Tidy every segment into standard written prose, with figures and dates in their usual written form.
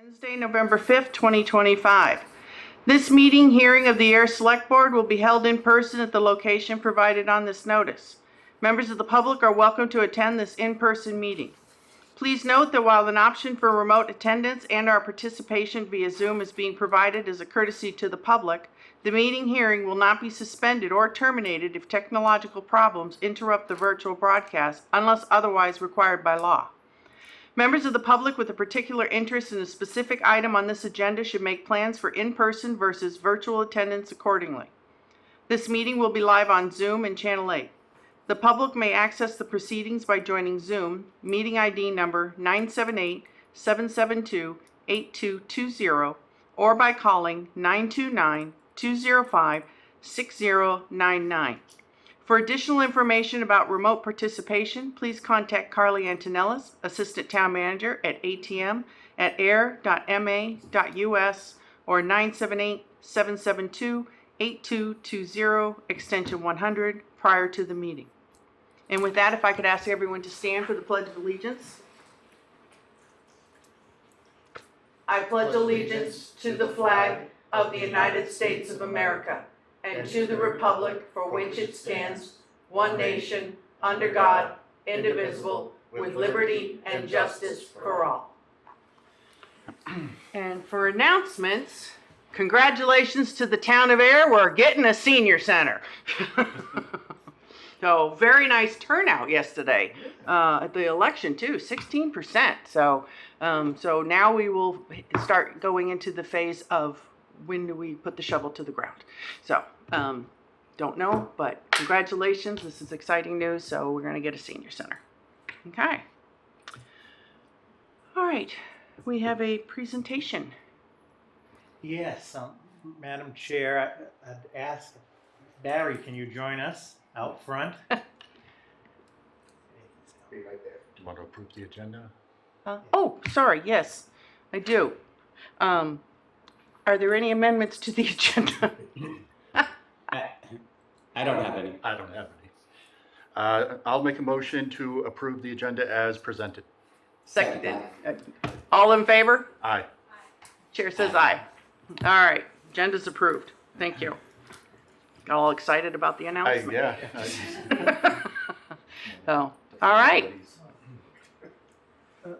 Wednesday, November 5th, 2025. This meeting hearing of the Ayer Select Board will be held in person at the location provided on this notice. Members of the public are welcome to attend this in-person meeting. Please note that while an option for remote attendance and our participation via Zoom is being provided as a courtesy to the public, the meeting hearing will not be suspended or terminated if technological problems interrupt the virtual broadcast unless otherwise required by law. Members of the public with a particular interest in a specific item on this agenda should make plans for in-person versus virtual attendance accordingly. This meeting will be live on Zoom and Channel 8. The public may access the proceedings by joining Zoom, meeting ID number 978-772-8220, or by calling 929-205-6099. For additional information about remote participation, please contact Carly Antonellis, Assistant Town Manager at atm@ayer.ma.us or 978-772-8220, extension 100, prior to the meeting. And with that, if I could ask everyone to stand for the Pledge of Allegiance. I pledge allegiance to the flag of the United States of America and to the republic for which it stands, one nation, under God, indivisible, with liberty and justice for all. And for announcements, congratulations to the town of Ayer. We're getting a senior center. So very nice turnout yesterday at the election too, 16%. So now we will start going into the phase of when do we put the shovel to the ground. So don't know, but congratulations. This is exciting news. So we're going to get a senior center. Okay. All right. We have a presentation. Yes, Madam Chair, I'd ask Barry, can you join us out front? Be right there. Do you want to approve the agenda? Oh, sorry. Yes, I do. Are there any amendments to the agenda? I don't have any. I don't have any. I'll make a motion to approve the agenda as presented. Seconded. All in favor? Aye. Chair says aye. All right. Agenda's approved. Thank you. Got all excited about the announcement. Yeah. So, all right.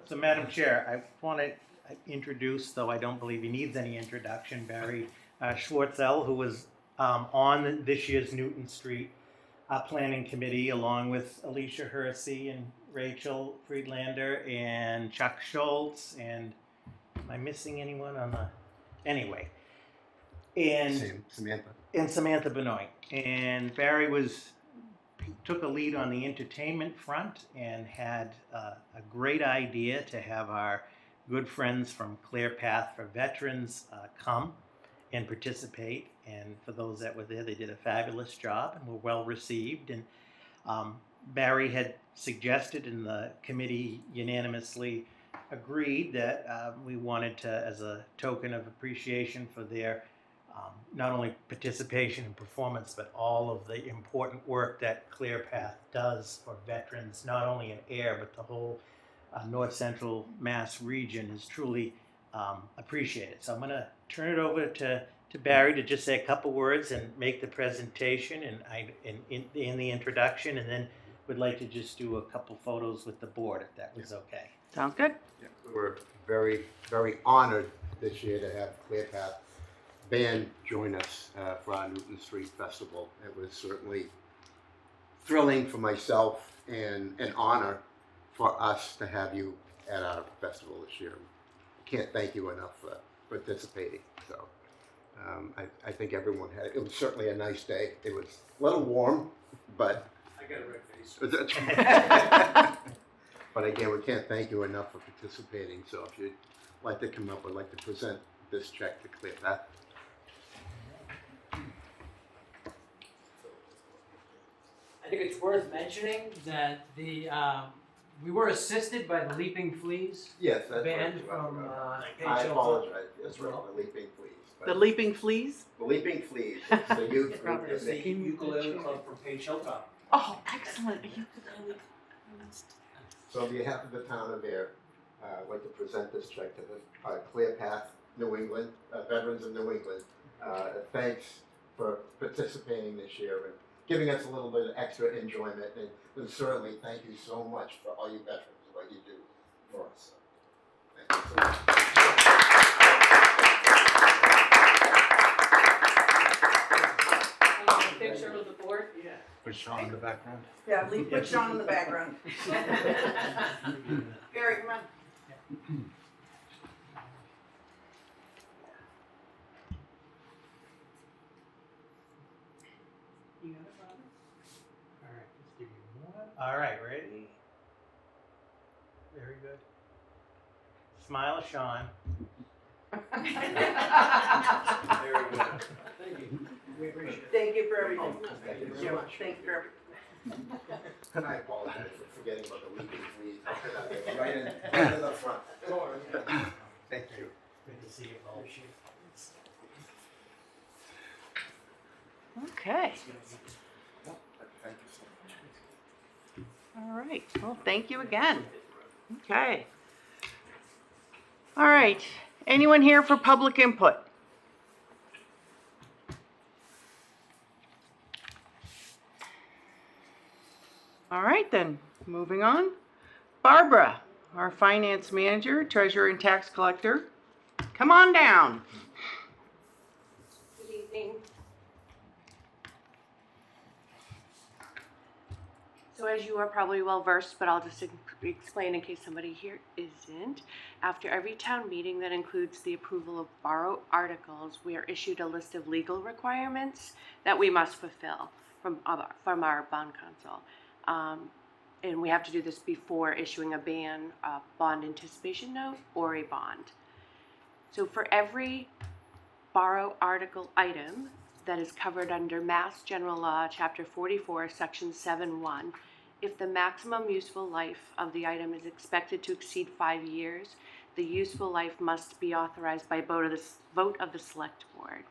So, Madam Chair, I want to introduce, though I don't believe he needs any introduction, Barry Schwartzel, who was on this year's Newton Street Planning Committee, along with Alicia Hersey and Rachel Friedlander and Chuck Schultz, and am I missing anyone on the... Anyway. And Samantha Benoit. And Barry took a lead on the entertainment front and had a great idea to have our good friends from Clear Path for Veterans come and participate. And for those that were there, they did a fabulous job and were well received. And Barry had suggested, and the committee unanimously agreed, that we wanted to, as a token of appreciation for their not only participation and performance, but all of the important work that Clear Path does for veterans, not only in Ayer, but the whole North Central Mass region is truly appreciated. So I'm going to turn it over to Barry to just say a couple words and make the presentation and in the introduction, and then would like to just do a couple photos with the board, if that was okay. Sounds good. Yeah, we were very, very honored this year to have Clear Path Band join us for our Newton Street Festival. It was certainly thrilling for myself and an honor for us to have you at our festival this year. Can't thank you enough for participating. So I think everyone it was certainly a nice day. It was a little warm, but I got a red face. But again, we can't thank you enough for participating. So if you'd like to come up, I'd like to present this check to Clear Path. I think it's worth mentioning that we were assisted by the Leaping Fleas Yes, that's band right. from I Page Hill. apologize. That's right, the Leaping Fleas. But The Leaping Fleas? The Leaping Fleas. It's the youth group. It's the ukulele club from Page Hilltop. Oh, excellent. So on behalf of the town of Ayer, I'd like to present this check to the Clear Path New England, Veterans of New England. Thanks for participating this year and giving us a little bit of extra enjoyment. And certainly thank you so much for all you veterans, what you do for us. Thank you so much. Picture of the board? Yeah. With Sean in the background. Yeah, put Sean in the background. Barry, come on. You got it, Robert? All right, let's give you one. All right, ready? Very good. Smile, Sean. Very good. Thank you. We appreciate it. Thank you for everything. Thank you so Yeah, much. thank you for everything. And I apologize for forgetting about the legal fees. I should have been right in the front. Thank you. Good to see you both. Okay, Thank you so much. all right. Well, thank you again. Okay. All right. Anyone here for public input? All right, then, moving on. Barbara, our finance manager, treasurer, and tax collector, come on down. Good evening. So as you are probably well versed, but I'll just explain in case somebody here isn't. After every town meeting that includes the approval of borrow articles, we are issued a list of legal requirements that we must fulfill from our bond counsel. And we have to do this before issuing a bond anticipation note or a bond. So for every borrow article item that is covered under Mass General Law, Chapter 44, Section 7.1, if the maximum useful life of the item is expected to exceed 5 years, the useful life must be authorized by vote of the Select Board.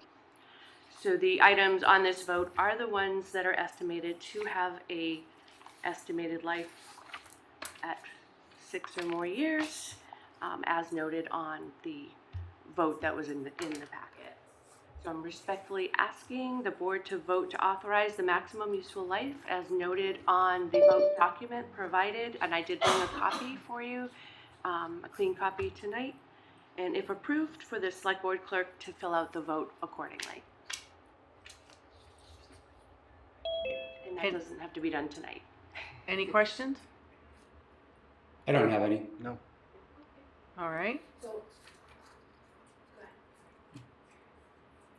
So the items on this vote are the ones that are estimated to have a estimated life at 6 or more years, as noted on the vote that was in the packet. So I'm respectfully asking the board to vote to authorize the maximum useful life as noted on the vote document provided, and I did bring a copy for you, a clean copy tonight, and if approved, for the select board clerk to fill out the vote accordingly. And that doesn't have to be done tonight. Any questions? I don't have any. No. All right.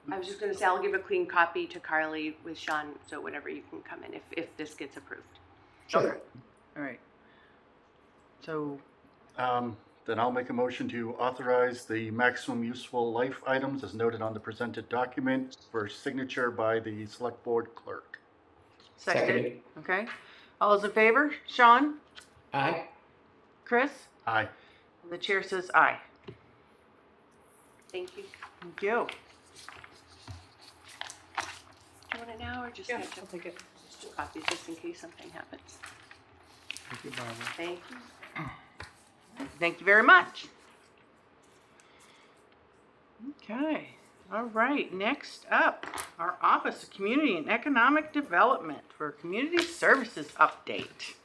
I was just gonna say, I'll give a clean copy to Carly with Sean, so whenever you can come in, if this gets approved. Okay. All right. So, Then I'll make a motion to authorize the maximum useful life items as noted on the presented document for signature by the select board clerk. seconded. Okay. All those in favor? Sean? Aye. Chris? Aye. The chair says aye. Thank you. Thank you. Do you want it now, or just Yeah, have to? I'll take it. Just 2 copies, just in case something happens. Thank you, Barbara. Thank you. Thank you very much. Okay. All right. Next up, our Office of Community and Economic Development for Community Services Update.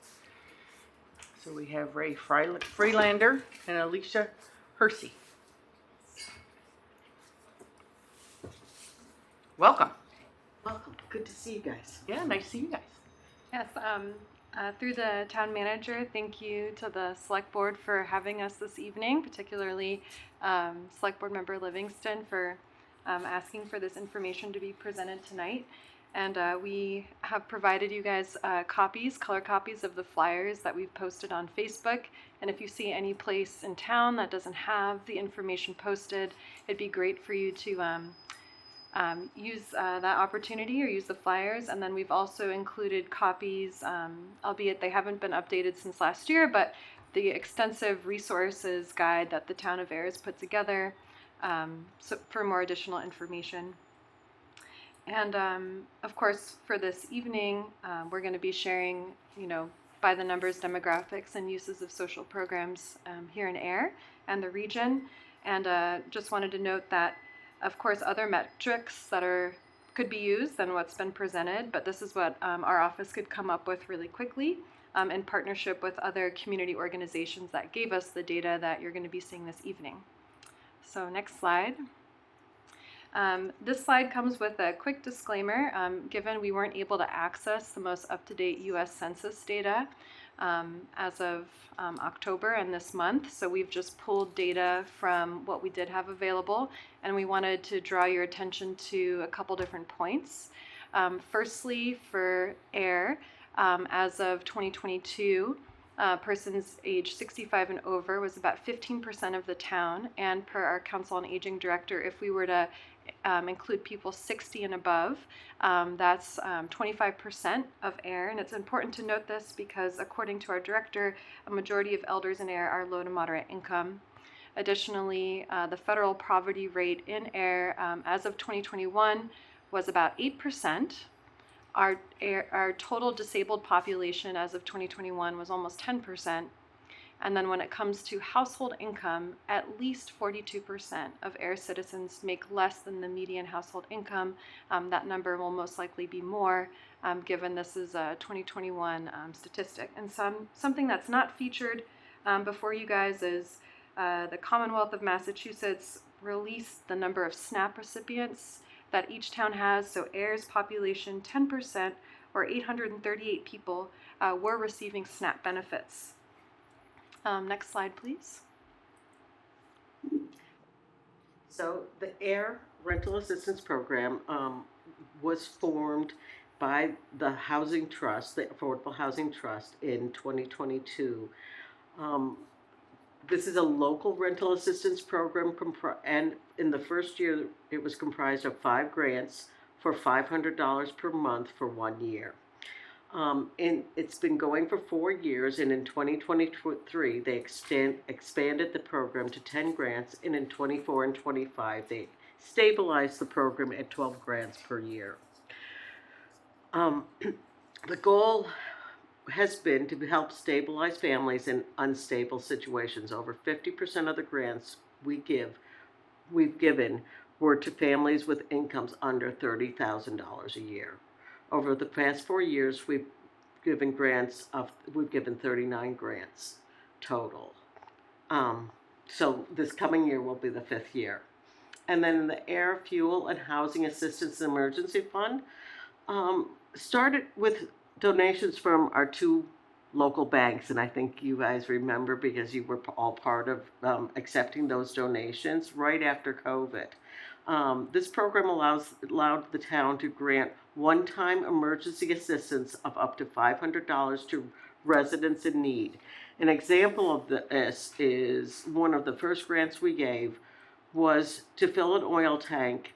So we have Ray Freelander and Alicia Hersey. Welcome. Welcome. Good to see you guys. Yeah, nice to see you guys. Yes, through the town manager, thank you to the select board for having us this evening, particularly select board member Livingston for asking for this information to be presented tonight. And we have provided you guys color copies of the flyers that we've posted on Facebook. And if you see any place in town that doesn't have the information posted, it'd be great for you to use that opportunity or use the flyers. And then we've also included copies, albeit they haven't been updated since last year, but the extensive resources guide that the town of Ayer has put together for more additional information. And of course, for this evening, we're going to be sharing, by the numbers, demographics, and uses of social programs here in Ayer and the region. And just wanted to note that, of course, other metrics that could be used than what's been presented, but this is what our office could come up with really quickly in partnership with other community organizations that gave us the data that you're going to be seeing this evening. So next slide. This slide comes with a quick disclaimer. Given we weren't able to access the most up-to-date U.S. Census data as of October and this month, so we've just pulled data from what we did have available, and we wanted to draw your attention to a couple different points. Firstly, for Ayer, as of 2022, persons age 65 and over was about 15% of the town, and per our Council on Aging director, if we were to include people 60 and above, that's 25% of Ayer. And it's important to note this because according to our director, a majority of elders in Ayer are low to moderate income. Additionally, the federal poverty rate in Ayer as of 2021 was about 8%. Our total disabled population as of 2021 was almost 10%. And then when it comes to household income, at least 42% of Ayer citizens make less than the median household income. That number will most likely be more, given this is a 2021 statistic. And something that's not featured before you guys is the Commonwealth of Massachusetts released the number of SNAP recipients that each town has. So Ayer's population, 10%, or 838 people, were receiving SNAP benefits. Next slide, please. So the Ayer Rental Assistance Program was formed by the Housing Trust, the Affordable Housing Trust, in 2022. This is a local rental assistance program, and in the first year, it was comprised of 5 grants for $500 per month for 1 year. And it's been going for 4 years, and in 2023, they expanded the program to 10 grants, and in 24 and 25, they stabilized the program at 12 grants per year. The goal has been to help stabilize families in unstable situations. Over 50% of the grants we've given were to families with incomes under $30,000 a year. Over the past 4 years, we've given 39 grants total. So this coming year will be the 5th year. And then the Air Fuel and Housing Assistance Emergency Fund started with donations from our 2 local banks, and I think you guys remember because you were all part of accepting those donations right after COVID. This program allowed the town to grant one-time emergency assistance of up to $500 to residents in need. An example of this is one of the first grants we gave was to fill an oil tank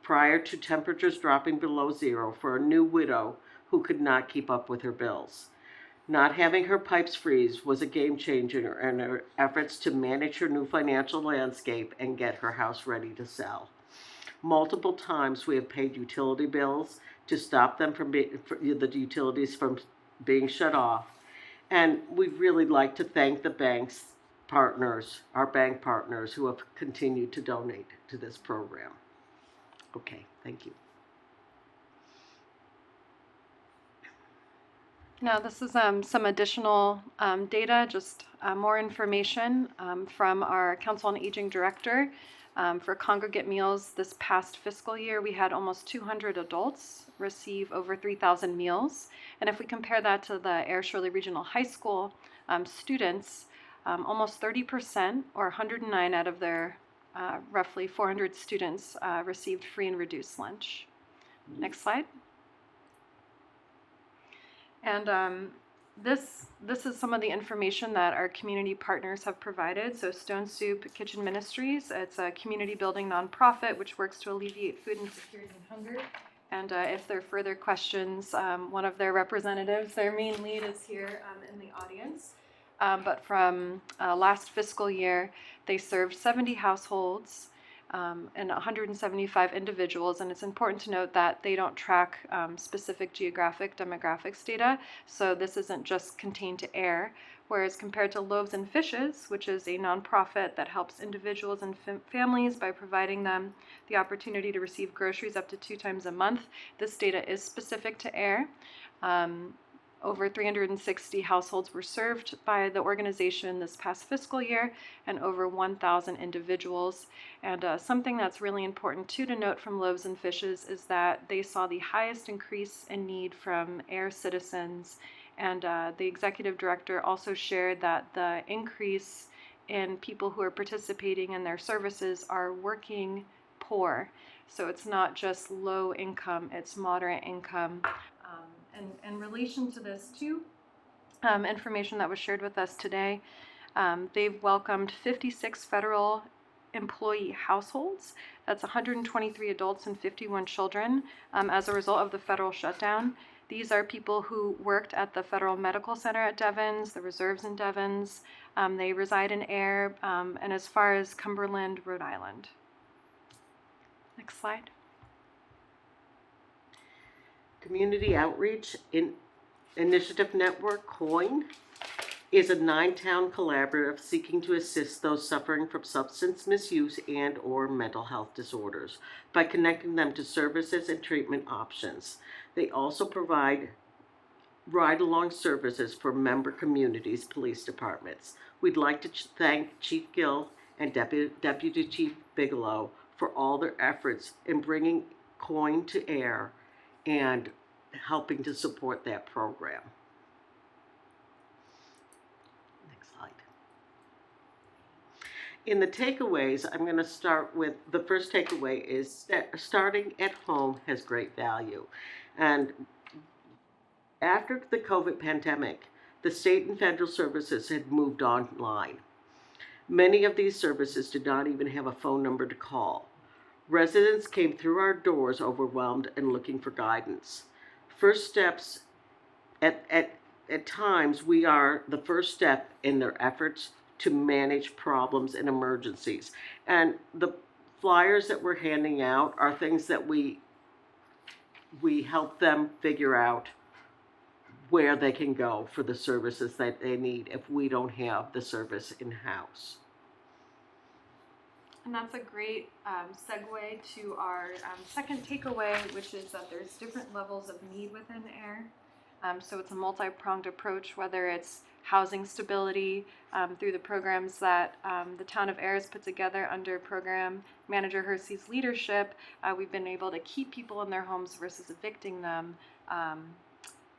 prior to temperatures dropping below 0 for a new widow who could not keep up with her bills. Not having her pipes freeze was a game changer in her efforts to manage her new financial landscape and get her house ready to sell. Multiple times we have paid utility bills to stop them from the utilities from being shut off. And we'd really like to thank the bank's partners, our bank partners, who have continued to donate to this program. Okay, thank you. Now, this is some additional data, just more information from our Council on Aging director. For congregate meals this past fiscal year, we had almost 200 adults receive over 3,000 meals. And if we compare that to the Ayer Shirley Regional High School students, almost 30%, or 109 out of their roughly 400 students, received free and reduced lunch. Next slide. And this is some of the information that our community partners have provided. So Stone Soup Kitchen Ministries, it's a community building nonprofit which works to alleviate food insecurity and hunger. And if there are further questions, one of their representatives, their main lead, is here in the audience. But from last fiscal year, they served 70 households and 175 individuals. And it's important to note that they don't track specific geographic demographics data, so this isn't just contained to Ayer. Whereas compared to Loaves and Fishes, which is a nonprofit that helps individuals and families by providing them the opportunity to receive groceries up to 2 times a month, this data is specific to Ayer. Over 360 households were served by the organization this past fiscal year, and over 1,000 individuals. And something that's really important too to note from Loaves and Fishes is that they saw the highest increase in need from Ayer citizens. And the executive director also shared that the increase in people who are participating in their services are working poor. So it's not just low income, it's moderate income. And in relation to this too, information that was shared with us today, they've welcomed 56 federal employee households. That's 123 adults and 51 children as a result of the federal shutdown. These are people who worked at the Federal Medical Center at Devens, the reserves in Devens. They reside in Ayer, and as far as Cumberland, Rhode Island. Next slide. Community Outreach Initiative Network, COIN, is a 9-town collaborative seeking to assist those suffering from substance misuse and or mental health disorders by connecting them to services and treatment options. They also provide ride-along services for member communities' police departments. We'd like to thank Chief Gill and Deputy Chief Bigelow for all their efforts in bringing COIN to Ayer and helping to support that program. Next slide. In the takeaways, I'm going to start with, the first takeaway is that starting at home has great value. And after the COVID pandemic, the state and federal services had moved online. Many of these services did not even have a phone number to call. Residents came through our doors overwhelmed and looking for guidance. First steps, at times, we are the first step in their efforts to manage problems and emergencies. And the flyers that we're handing out are things that we help them figure out where they can go for the services that they need if we don't have the service in-house. And that's a great segue to our second takeaway, which is that there's different levels of need within Ayer. So it's a multi-pronged approach, whether it's housing stability through the programs that the town of Ayer has put together under program manager Hersey's leadership. We've been able to keep people in their homes versus evicting them.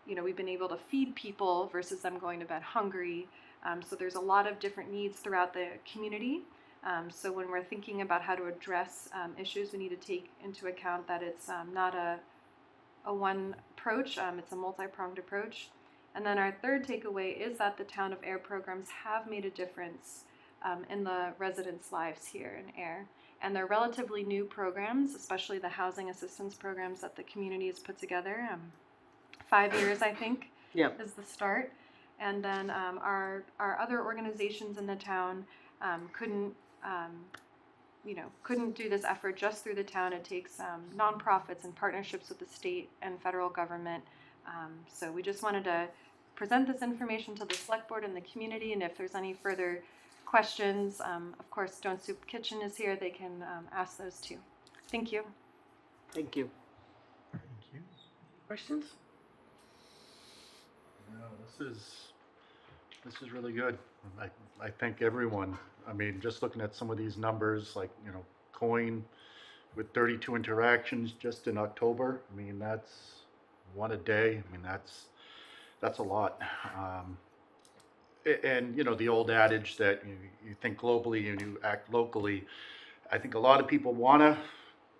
We've been able to feed people versus them going to bed hungry. So there's a lot of different needs throughout the community. So when we're thinking about how to address issues, we need to take into account that it's not a one approach, it's a multi-pronged approach. And then our third takeaway is that the town of Ayer programs have made a difference in the residents' lives here in Ayer. And they're relatively new programs, especially the housing assistance programs that the community has put together. 5 years, I think, Yep. is the start. And then our other organizations in the town couldn't do this effort just through the town. It takes nonprofits and partnerships with the state and federal government. So we just wanted to present this information to the select board and the community, and if there's any further questions, of course, Stone Soup Kitchen is here. They can ask those too. Thank you. Thank you. Thank you. Questions? No, this is really good. I thank everyone. I mean, just looking at some of these numbers, like, COIN with 32 interactions just in October. I mean, that's one a day. I mean, that's a lot. And the old adage that you think globally and you act locally. I think a lot of people want to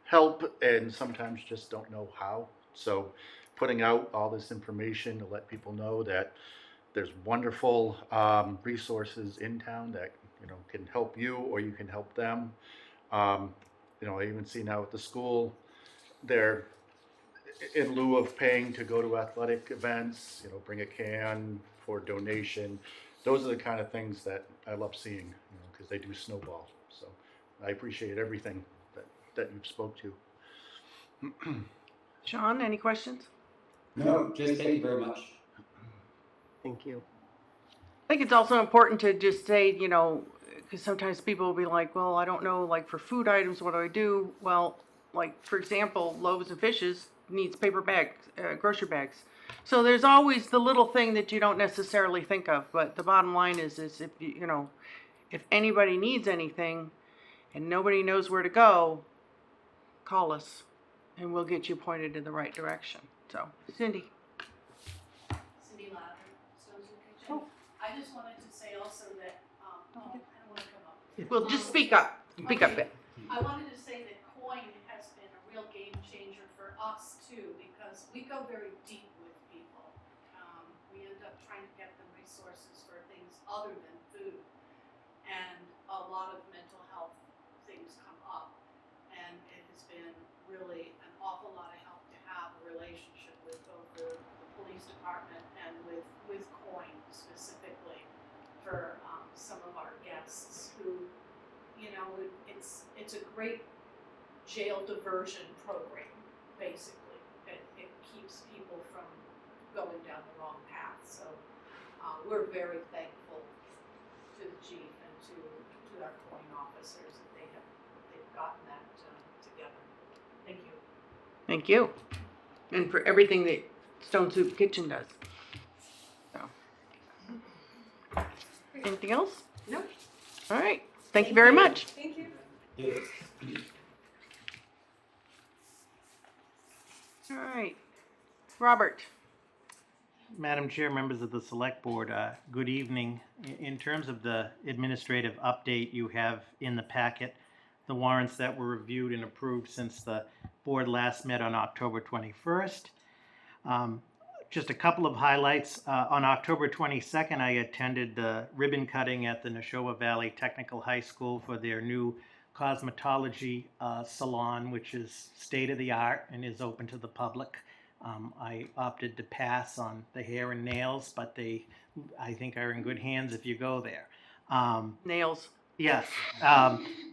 help and sometimes just don't know how. So putting out all this information to let people know that there's wonderful resources in town that can help you or you can help them. I even see now at the school, they're in lieu of paying to go to athletic events, bring a can for donation. Those are the kind of things that I love seeing, because they do snowball. So I appreciate everything that you've spoke to. Sean, any questions? No, just thank you very much. Thank you. I think it's also important to just say, you know, because sometimes people will be like, well, I don't know, like for food items, what do I do? Well, like for example, Loaves and Fishes needs paper bags, grocery bags. So there's always the little thing that you don't necessarily think of, but the bottom line is if you know, if anybody needs anything and nobody knows where to go, call us and we'll get you pointed in the right direction. So, Cindy. Cindy Lather, Stone's Kitchen. I just wanted to say also that, I don't wanna come up. Well, just speak up. Speak up a bit. I wanted to say that coin has been a real game changer for us too, because we go very deep with people. We end up trying to get them resources for things other than food. And a lot of mental health things come up. And it has been really an awful lot of help to have a relationship with both the police department and with coin specifically for some of our guests who, you know, it's a great jail diversion program, basically. It keeps people from going down the wrong path. So we're very thankful to the chief and to our coin officers that they've gotten that together. Thank you. Thank you. And for everything that Stone Soup Kitchen does. So. Anything else? No. All right. Thank you very much. Thank you. Yes. All right. Robert. Madam Chair, members of the Select Board, good evening. In terms of the administrative update, you have in the packet the warrants that were reviewed and approved since the board last met on October 21st. Just a couple of highlights. On October 22nd, I attended the ribbon cutting at the Neshoba Valley Technical High School for their new cosmetology salon, which is state-of-the-art and is open to the public. I opted to pass on the hair and nails, but they, I think, are in good hands if you go there. Nails. Yes.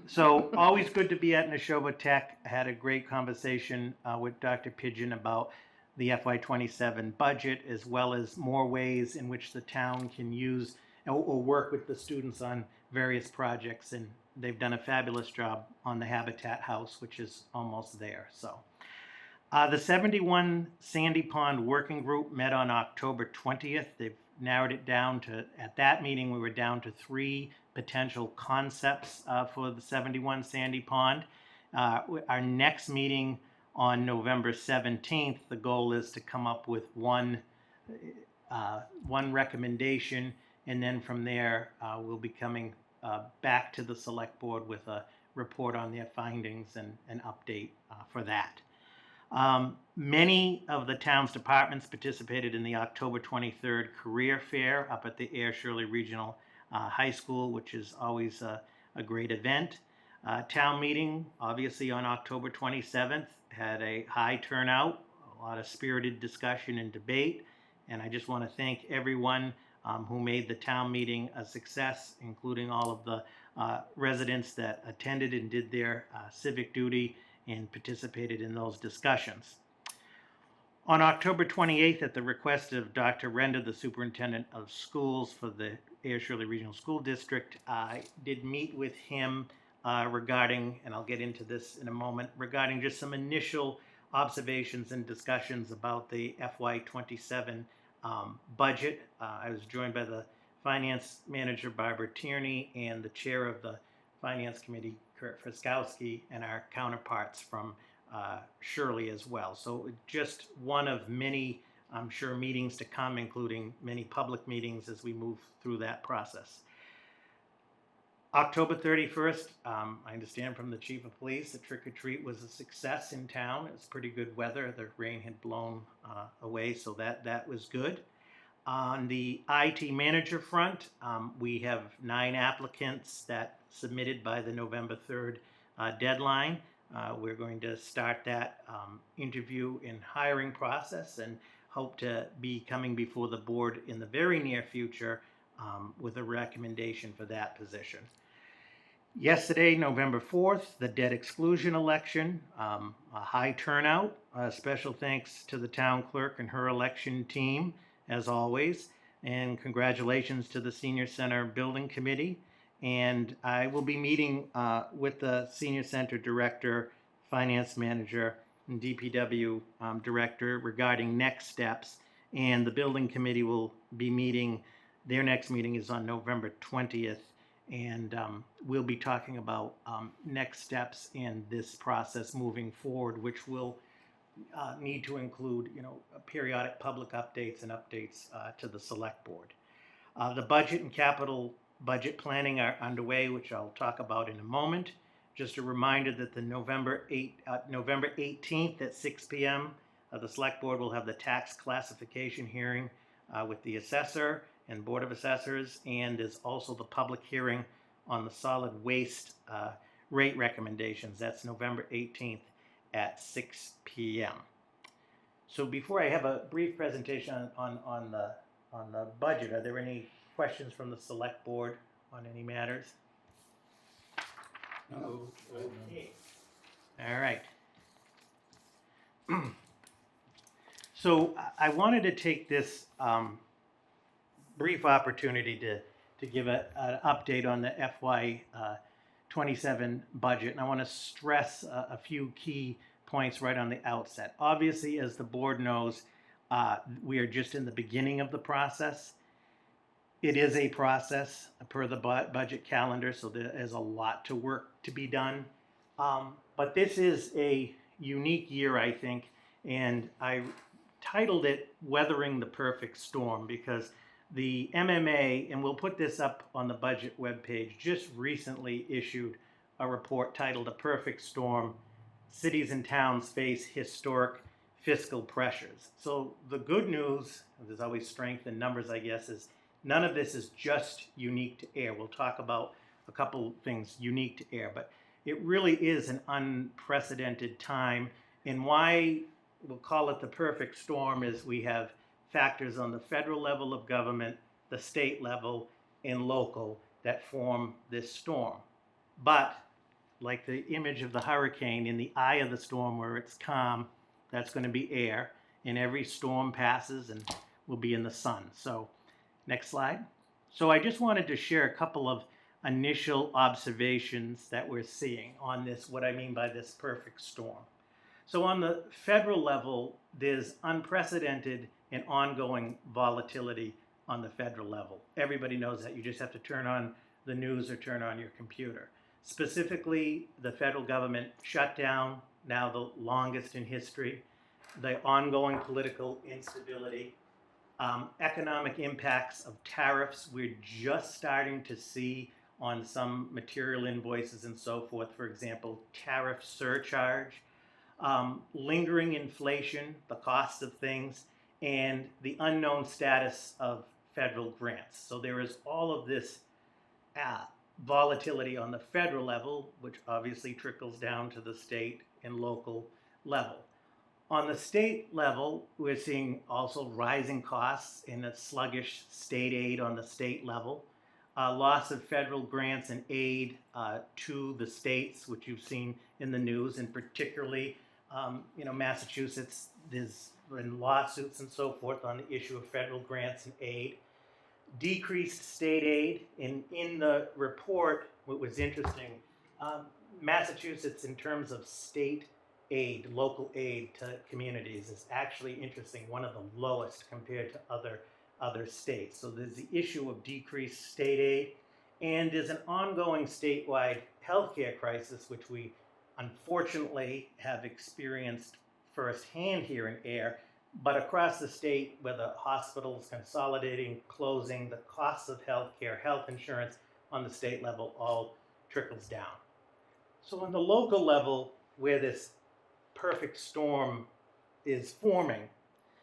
So always good to be at Neshoba Tech. I had a great conversation with Dr. Pigeon about the FY27 budget, as well as more ways in which the town can use or work with the students on various projects. And they've done a fabulous job on the Habitat House, which is almost there. So the 71 Sandy Pond Working Group met on October 20th. They've narrowed it down to, at that meeting, we were down to 3 potential concepts for the 71 Sandy Pond. Our next meeting on November 17th, the goal is to come up with one recommendation, and then from there we'll be coming back to the select board with a report on their findings and an update for that. Many of the town's departments participated in the October 23rd career fair up at the Ayer Shirley Regional High School, which is always a great event. Town meeting, obviously on October 27th, had a high turnout, a lot of spirited discussion and debate, and I just want to thank everyone who made the town meeting a success, including all of the residents that attended and did their civic duty and participated in those discussions. On October 28th, at the request of Dr. Renda, the superintendent of schools for the Ayer Shirley Regional School District, I did meet with him regarding, and I'll get into this in a moment, regarding just some initial observations and discussions about the FY27 budget. I was joined by the finance manager, Barbara Tierney, and the chair of the finance committee, Kurt Friskowski, and our counterparts from Shirley as well. So just one of many, I'm sure, meetings to come, including many public meetings as we move through that process. October 31st, I understand from the chief of police that trick or treat was a success in town. It was pretty good weather. The rain had blown away, so that was good. On the IT manager front, we have 9 applicants that submitted by the November 3rd deadline. We're going to start that interview and hiring process and hope to be coming before the board in the very near future with a recommendation for that position. Yesterday, November 4th, the debt exclusion election, a high turnout. Special thanks to the town clerk and her election team, as always. And congratulations to the Senior Center Building Committee. And I will be meeting with the Senior Center Director, Finance Manager, and DPW Director regarding next steps. And the Building Committee will be meeting, their next meeting is on November 20th. And we'll be talking about next steps in this process moving forward, which will need to include, periodic public updates and updates to the select board. The budget and capital budget planning are underway, which I'll talk about in a moment. Just a reminder that the November 18th at 6 p.m., the select board will have the tax classification hearing with the assessor and Board of Assessors, and there's also the public hearing on the solid waste rate recommendations. That's November 18th at 6 p.m. So before I have a brief presentation on the budget, are there any questions from the select board on any matters? No. Okay. All right. So I wanted to take this brief opportunity to give an update on the FY 27 budget, and I want to stress a few key points right on the outset. Obviously, as the board knows, we are just in the beginning of the process. It is a process per the budget calendar, so there is a lot to work to be done. But this is a unique year, I think, and I titled it Weathering the Perfect Storm because the MMA, and we'll put this up on the budget webpage, just recently issued a report titled A Perfect Storm, Cities and Towns Face Historic Fiscal Pressures. So the good news, there's always strength in numbers, I guess, is none of this is just unique to Ayer. We'll talk about a couple things unique to Ayer, but it really is an unprecedented time. And why we'll call it the perfect storm is we have factors on the federal level of government, the state level, and local that form this storm. But like the image of the hurricane, in the eye of the storm where it's calm, that's going to be Ayer, and every storm passes and will be in the sun. So next slide. So I just wanted to share a couple of initial observations that we're seeing on this, what I mean by this perfect storm. So on the federal level, there's unprecedented and ongoing volatility on the federal level. Everybody knows that. You just have to turn on the news or turn on your computer. Specifically, the federal government shutdown, now the longest in history, the ongoing political instability, economic impacts of tariffs we're just starting to see on some material invoices and so forth. For example, tariff surcharge, lingering inflation, the cost of things, and the unknown status of federal grants. So there is all of this volatility on the federal level, which obviously trickles down to the state and local level. On the state level, we're seeing also rising costs and a sluggish state aid on the state level, loss of federal grants and aid to the states, which you've seen in the news, and particularly, Massachusetts, there's been lawsuits and so forth on the issue of federal grants and aid. Decreased state aid. In the report, what was interesting, Massachusetts, in terms of state aid, local aid to communities, is actually interesting, one of the lowest compared to other states. So there's the issue of decreased state aid, and there's an ongoing statewide healthcare crisis, which we unfortunately have experienced firsthand here in Ayer, but across the state, where the hospitals consolidating, closing, the costs of healthcare, health insurance on the state level all trickles down. So on the local level, where this perfect storm is forming,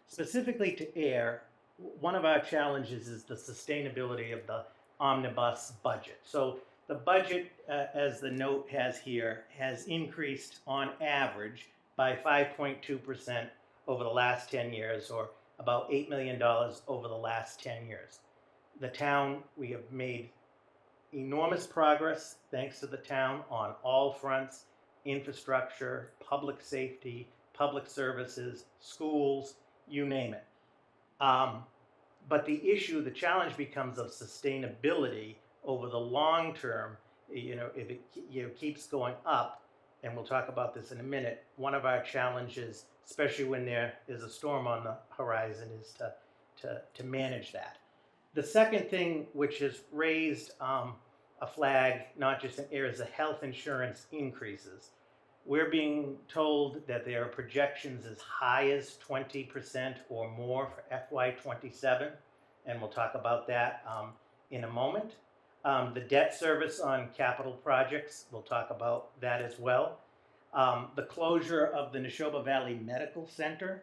specifically to Ayer, one of our challenges is the sustainability of the omnibus budget. So the budget, as the note has here, has increased on average by 5.2% over the last 10 years, or about $8 million over the last 10 years. The town, we have made enormous progress thanks to the town on all fronts: infrastructure, public safety, public services, schools, you name it. But the challenge becomes of sustainability over the long term. If it keeps going up, and we'll talk about this in a minute, one of our challenges, especially when there is a storm on the horizon, is to manage that. The second thing which has raised a flag, not just in Ayer, is the health insurance increases. We're being told that there are projections as high as 20% or more for FY27, and we'll talk about that in a moment. The debt service on capital projects, we'll talk about that as well. The closure of the Neshoba Valley Medical Center,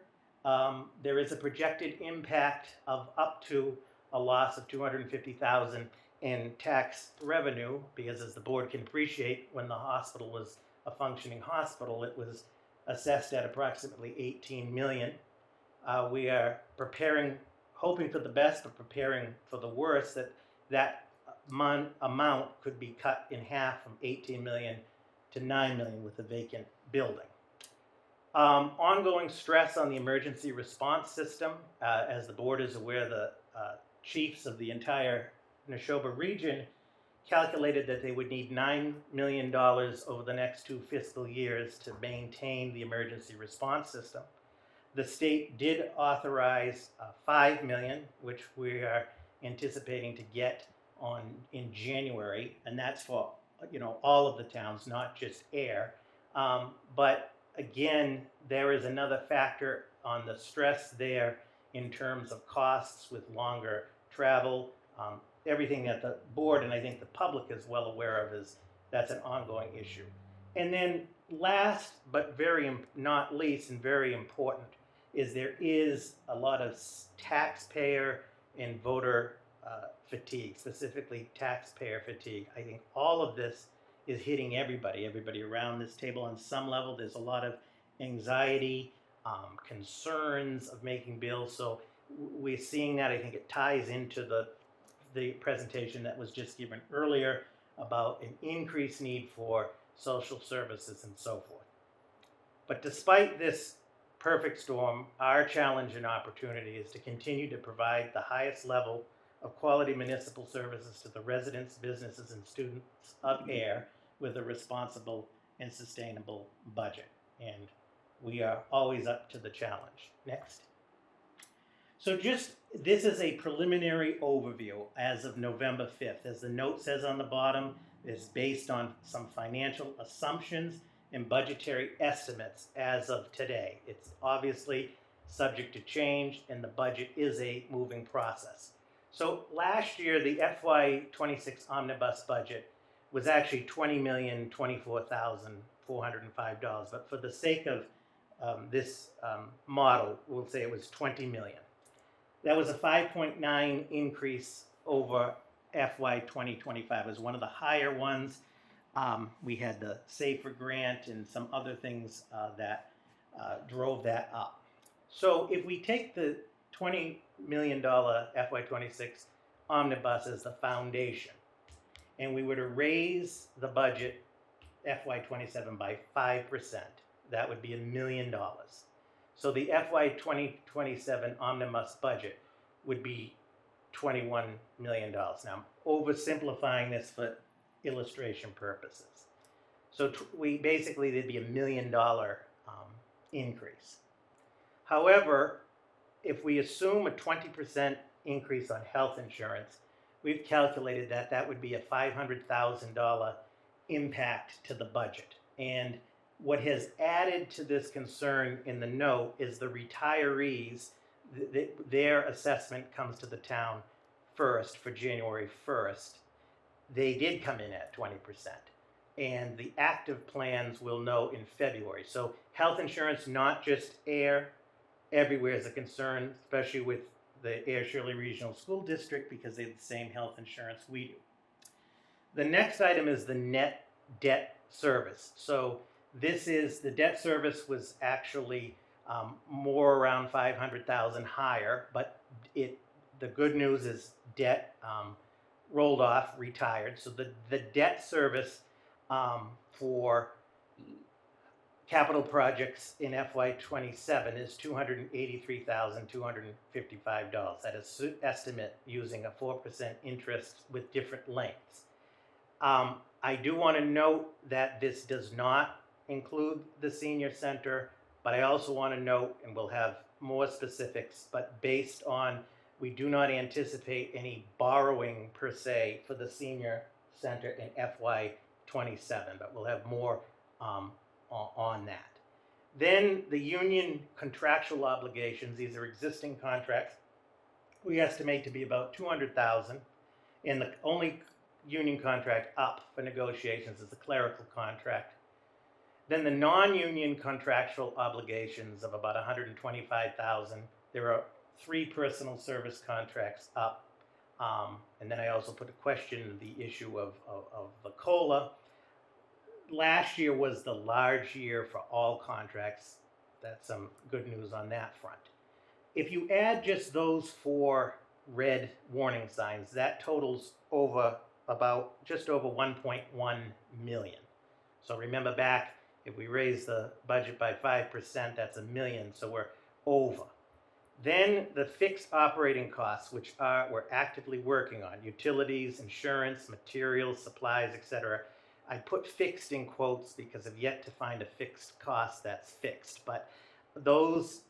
there is a projected impact of up to a loss of $250,000 in tax revenue, because as the board can appreciate, when the hospital was a functioning hospital, it was assessed at approximately $18 million. We are preparing, hoping for the best, but preparing for the worst, that amount could be cut in half from $18 million to $9 million with a vacant building. Ongoing stress on the emergency response system. As the board is aware, the chiefs of the entire Neshoba region calculated that they would need $9 million over the next 2 fiscal years to maintain the emergency response system. The state did authorize $5 million, which we are anticipating to get in January, and that's for all of the towns, not just Ayer. But again, there is another factor on the stress there in terms of costs with longer travel. Everything that the board and I think the public is well aware of is that's an ongoing issue. And then last, but not least and very important, is there is a lot of taxpayer and voter fatigue, specifically taxpayer fatigue. I think all of this is hitting everybody around this table on some level. There's a lot of anxiety, concerns of making bills. So we're seeing that. I think it ties into the presentation that was just given earlier about an increased need for social services and so forth. But despite this perfect storm, our challenge and opportunity is to continue to provide the highest level of quality municipal services to the residents, businesses, and students of Ayer with a responsible and sustainable budget. And we are always up to the challenge. Next. So this is a preliminary overview as of November 5th. As the note says on the bottom, it's based on some financial assumptions and budgetary estimates as of today. It's obviously subject to change, and the budget is a moving process. So last year, the FY26 omnibus budget was actually $20,024,405. But for the sake of this model, we'll say it was $20 million. That was a 5.9 increase over FY 2025. It was one of the higher ones. We had the SAFER grant and some other things that drove that up. So if we take the $20 million FY26 omnibus as the foundation, and we were to raise the budget FY27 by 5%, that would be $1 million. So the FY 2027 omnibus budget would be $21 million. Now, I'm oversimplifying this for illustration purposes. So there'd be $1 million increase. However, if we assume a 20% increase on health insurance, we've calculated that that would be a $500,000 impact to the budget. And what has added to this concern in the note is the retirees, their assessment comes to the town first for January 1st. They did come in at 20%. And the active plans will know in February. So health insurance, not just Ayer, everywhere is a concern, especially with the Ayer Shirley Regional School District, because they have the same health insurance we do. The next item is the net debt service. So the debt service was actually more around 500,000 higher, but the good news is debt rolled off, retired. So the debt service for capital projects in FY27 is $283,255. That is estimate using a 4% interest with different lengths. I do want to note that this does not include the senior center, but I also want to note, and we'll have more specifics, but based on, we do not anticipate any borrowing per se for the senior center in FY27, but we'll have more on that. Then the union contractual obligations, these are existing contracts, we estimate to be about 200,000, and the only union contract up for negotiations is the clerical contract. Then the non-union contractual obligations of about 125,000. There are 3 personal service contracts up, and then I also put a question the issue of the COLA. Last year was the large year for all contracts. That's some good news on that front. If you add just those 4 red warning signs, that totals over about just over 1.1 million. So remember back, if we raise the budget by 5%, that's $1 million, so we're over. Then the fixed operating costs, which we're actively working on, utilities, insurance, materials, supplies, etc. I put fixed in quotes because I've yet to find a fixed cost that's fixed, but those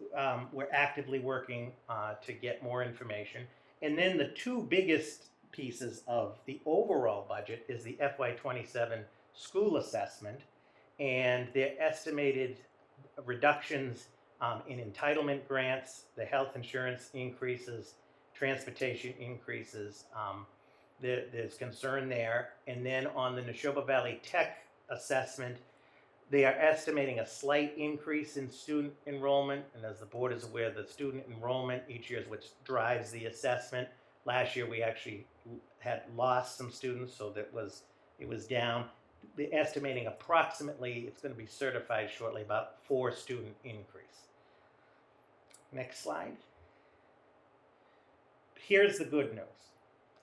we're actively working to get more information. And then the 2 biggest pieces of the overall budget is the FY27 school assessment and their estimated reductions in entitlement grants, the health insurance increases, transportation increases. There's concern there. And then on the Neshoba Valley Tech assessment, they are estimating a slight increase in student enrollment. And as the board is aware, the student enrollment each year is what drives the assessment. Last year we actually had lost some students, so it was down. They're estimating approximately, it's going to be certified shortly, about 4 student increase. Next slide. Here's the good news.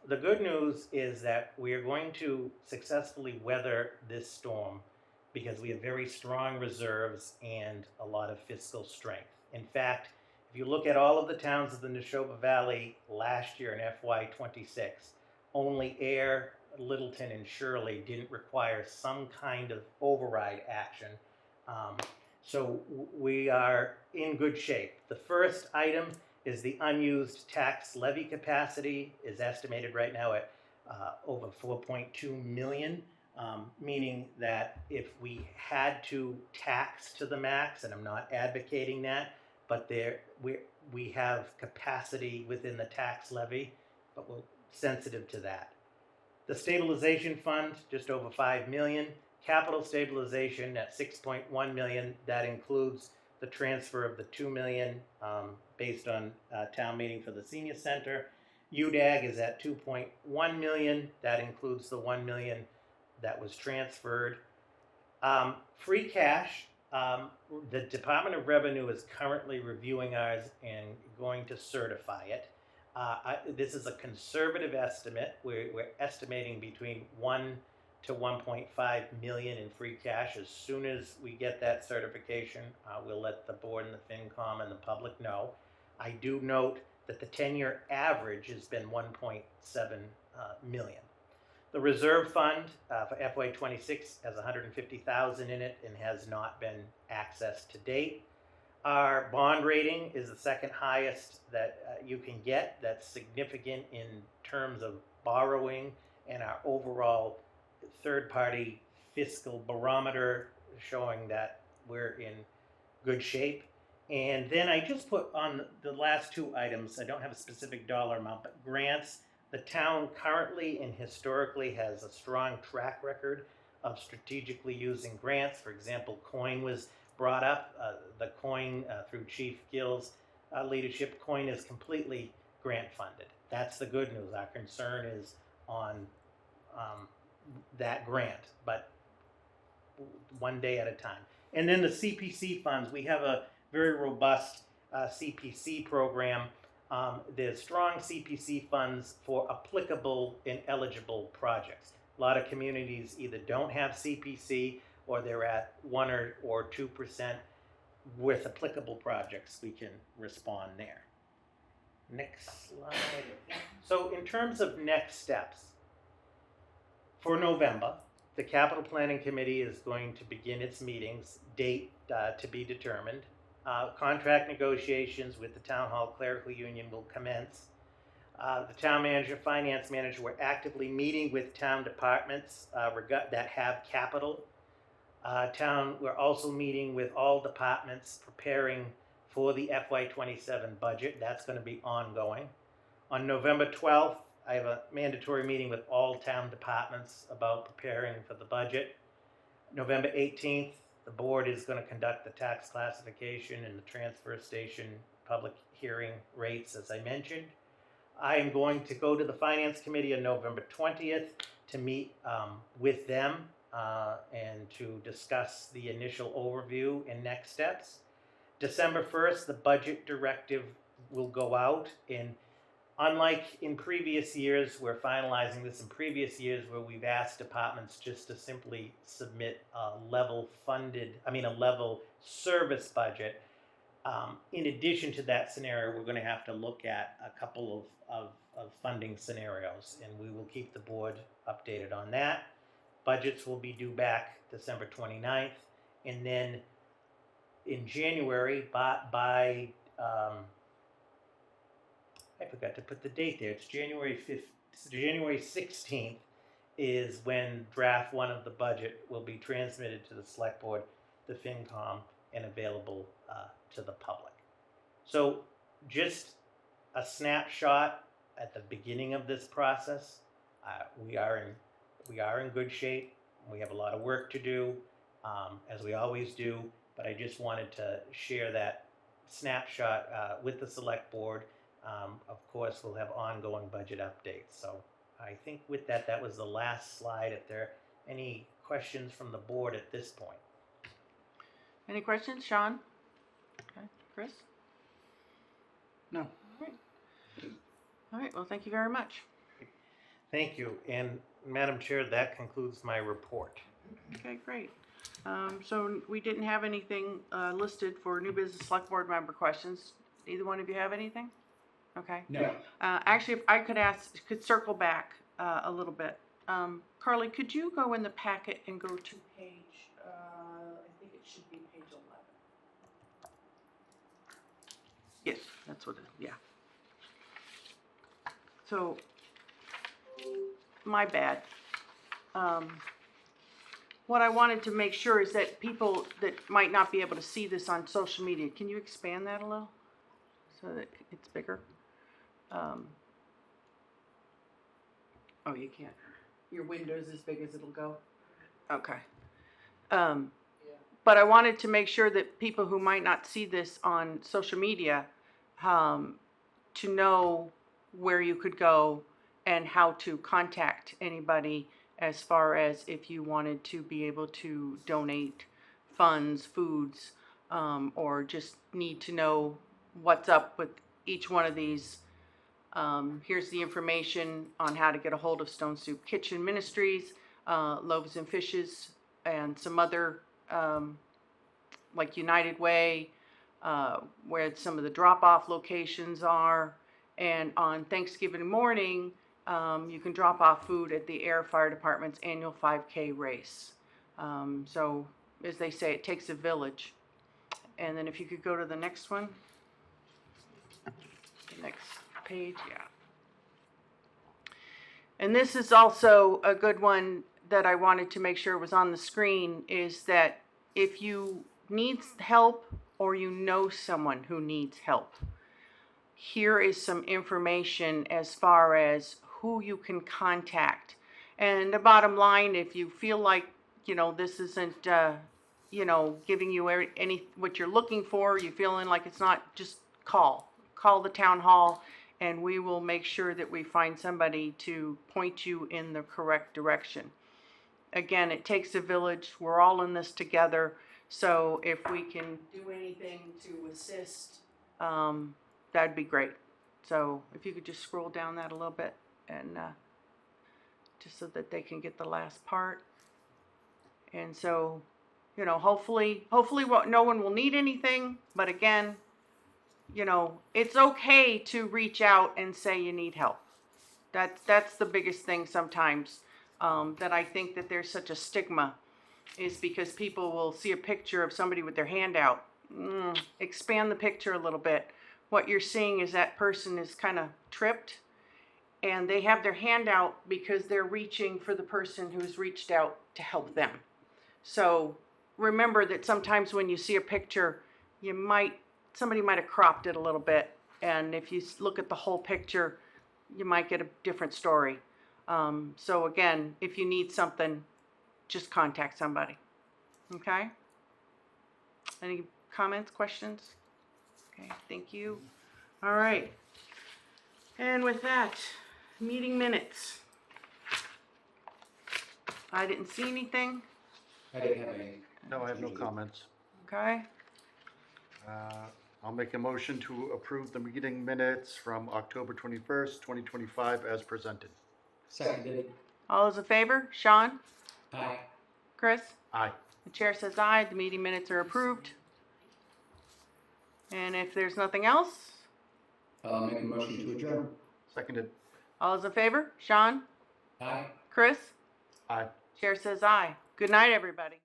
The good news is that we are going to successfully weather this storm because we have very strong reserves and a lot of fiscal strength. In fact, if you look at all of the towns of the Neshoba Valley last year in FY26, only Ayer, Littleton, and Shirley didn't require some kind of override action. So we are in good shape. The first item is the unused tax levy capacity is estimated right now at over 4.2 million, meaning that if we had to tax to the max, and I'm not advocating that, but we have capacity within the tax levy, but we're sensitive to that. The stabilization fund, just over 5 million. Capital stabilization at 6.1 million. That includes the transfer of the 2 million based on town meeting for the senior center. UDAG is at 2.1 million. That includes the 1 million that was transferred. Free cash, the Department of Revenue is currently reviewing ours and going to certify it. This is a conservative estimate. We're estimating between 1 to 1.5 million in free cash. As soon as we get that certification, we'll let the board and the FinCom and the public know. I do note that the 10-year average has been 1.7 million. The reserve fund for FY26 has 150,000 in it and has not been accessed to date. Our bond rating is the second highest that you can get. That's significant in terms of borrowing, and our overall third-party fiscal barometer showing that we're in good shape. And then I just put on the last 2 items, I don't have a specific dollar amount, but grants. The town currently and historically has a strong track record of strategically using grants. For example, COIN was brought up. The COIN, through Chief Gill's leadership, COIN is completely grant funded. That's the good news. Our concern is on that grant, but one day at a time. And then the CPC funds, we have a very robust CPC program. there's strong CPC funds for applicable and eligible projects. A lot of communities either don't have CPC or they're at 1 or 2%. With applicable projects, we can respond there. Next slide. So in terms of next steps, for November, the Capital Planning Committee is going to begin its meetings, date to be determined. Contract negotiations with the Town Hall Clerical Union will commence. The town manager, finance manager, we're actively meeting with town departments that have capital. We're also meeting with all departments preparing for the FY27 budget. That's going to be ongoing. On November 12th, I have a mandatory meeting with all town departments about preparing for the budget. November 18th, the board is going to conduct the tax classification and the transfer station public hearing rates, as I mentioned. I am going to go to the Finance Committee on November 20th to meet with them and to discuss the initial overview and next steps. December 1st, the budget directive will go out, and unlike in previous years, we're finalizing this in previous years where we've asked departments just to simply submit a level service budget. In addition to that scenario, we're going to have to look at a couple of funding scenarios, and we will keep the board updated on that. Budgets will be due back December 29th, and then in January, I forgot to put the date there. It's January 16th is when draft 1 of the budget will be transmitted to the Select Board, the FinCom, and available to the public. So just a snapshot at the beginning of this process. We are in good shape. We have a lot of work to do, as we always do, but I just wanted to share that snapshot with the Select Board. Of course, we'll have ongoing budget updates. So I think with that, that was the last slide. If there are any questions from the board at this point. Any questions, Sean? Okay, Chris? No. All right, well, thank you very much. Thank you. And Madam Chair, that concludes my report. Okay, great. So we didn't have anything listed for new business select board member questions. Either one of you have anything? Okay. No. Actually, if I could circle back a little bit. Carly, could you go in the packet and go to page, I think it should be page 11. Yes, that's what yeah. So, my bad. What I wanted to make sure is that people that might not be able to see this on social media, can you expand that a little so that it's bigger? Oh, you can't. Your window's as big as it'll go? Okay. But I wanted to make sure that people who might not see this on social media, to know where you could go and how to contact anybody as far as if you wanted to be able to donate funds, foods, or just need to know what's up with each one of these. Here's the information on how to get a hold of Stone Soup Kitchen Ministries, Loaves and Fishes, and some other, like United Way, where some of the drop-off locations are. And on Thanksgiving morning, you can drop off food at the Ayer Fire Department's annual 5K race. So, as they say, it takes a village. And then if you could go to the next one. The next page, yeah. And this is also a good one that I wanted to make sure was on the screen, is that if you need help or you know someone who needs help, here is some information as far as who you can contact. And the bottom line, if you feel like, this isn't, giving you any what you're looking for, you feeling like it's not, just call the town hall, and we will make sure that we find somebody to point you in the correct direction. Again, it takes a village. We're all in this together. So if we can do anything to assist, that'd be great. So if you could just scroll down that a little bit and just so that they can get the last part. And so, you know, hopefully no one will need anything, but again, you know, it's okay to reach out and say you need help. That's the biggest thing sometimes, that I think that there's such a stigma, is because people will see a picture of somebody with their hand out. Expand the picture a little bit. What you're seeing is that person is kind of tripped, and they have their hand out because they're reaching for the person who's reached out to help them. So remember that sometimes when you see a picture, somebody might have cropped it a little bit, and if you look at the whole picture, you might get a different story. So again, if you need something, just contact somebody. Okay? Any comments, questions? Okay, thank you. All right. And with that, meeting minutes. I didn't see anything. I didn't have any. No, I have no comments. Okay. I'll make a motion to approve the meeting minutes from October 21st, 2025 as presented. Seconded. All those in favor? Sean? Aye. Chris? Aye. The chair says aye. The meeting minutes are approved. And if there's nothing else, I'll make a motion to adjourn. Seconded. all those in favor? Sean? Aye. Chris? Aye. Chair says aye. Good night, everybody.